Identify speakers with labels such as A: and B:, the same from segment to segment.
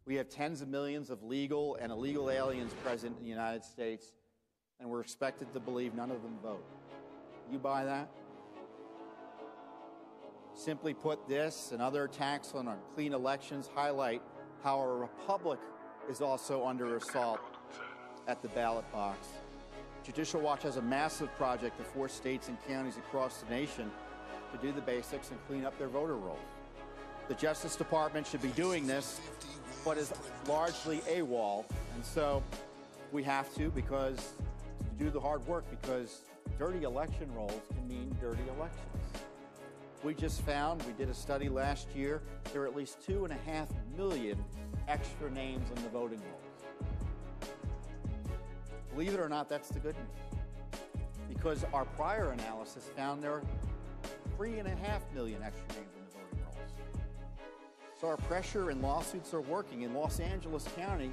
A: We have tens of millions of legal and illegal aliens present in the United States, and we're expected to believe none of them vote. You buy that? Simply put, this and other attacks on our clean elections highlight how our republic is also under assault at the ballot box. Judicial Watch has a massive project to force states and counties across the nation to do the basics and clean up their voter rolls. The Justice Department should be doing this, but is largely AWOL, and so we have to do the hard work, because dirty election rolls can mean dirty elections. We just found, we did a study last year, there are at least 2.5 million extra names on the voting rolls. Believe it or not, that's the good news, because our prior analysis found there are 3.5 million extra names on the voting rolls. So our pressure and lawsuits are working. In Los Angeles County,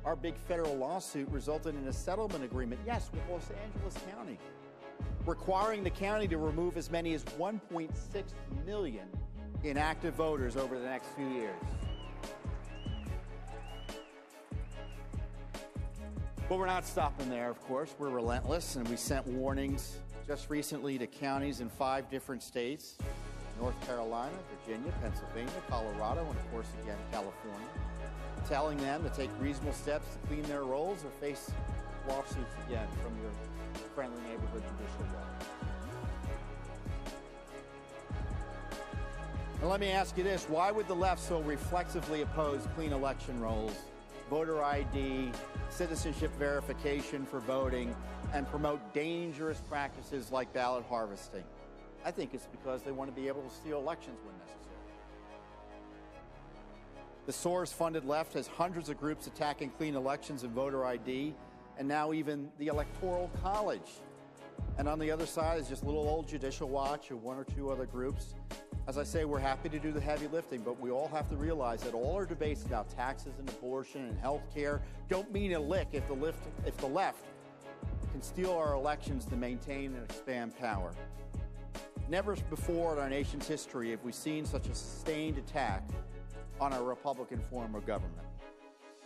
A: our big federal lawsuit resulted in a settlement agreement, yes, with Los Angeles County, requiring the county to remove as many as 1.6 million inactive voters over the next few years. But we're not stopping there, of course. We're relentless, and we sent warnings just recently to counties in 5 different states: North Carolina, Virginia, Pennsylvania, Colorado, and of course again California, telling them to take reasonable steps to clean their rolls or face lawsuits again from your friendly neighborhood judicial watch. Now let me ask you this: why would the left so reflexively oppose clean election rolls, voter ID, citizenship verification for voting, and promote dangerous practices like ballot harvesting? I think it's because they want to be able to steal elections when necessary. The Soros-funded left has hundreds of groups attacking clean elections and voter ID, and now even the Electoral College. And on the other side is just little old Judicial Watch and 1 or 2 other groups. As I say, we're happy to do the heavy lifting, but we all have to realize that all our debates about taxes and abortion and health care don't mean a lick if the left can steal our elections to maintain and expand power. Never before in our nation's history have we seen such a sustained attack on our Republican form of government.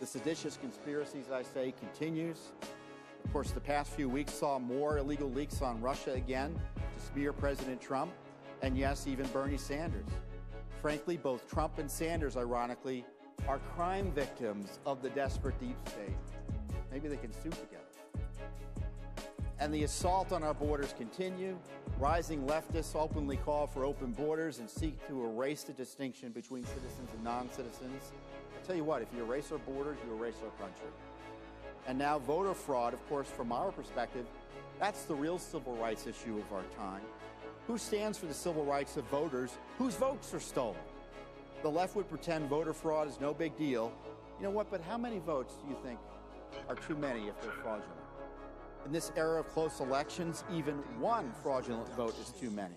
A: The seditious conspiracy, as I say, continues. Of course, the past few weeks saw more illegal leaks on Russia again to smear President Trump, and yes, even Bernie Sanders. Frankly, both Trump and Sanders, ironically, are crime victims of the desperate deep state. Maybe they can sue together. And the assault on our borders continue. Rising leftists openly call for open borders and seek to erase the distinction between citizens and non-citizens. I'll tell you what, if you erase our borders, you erase our country. And now voter fraud, of course, from our perspective, that's the real civil rights issue of our time. Who stands for the civil rights of voters whose votes are stolen? The left would pretend voter fraud is no big deal. You know what, but how many votes do you think are too many if they're fraudulent? In this era of close elections, even one fraudulent vote is too many.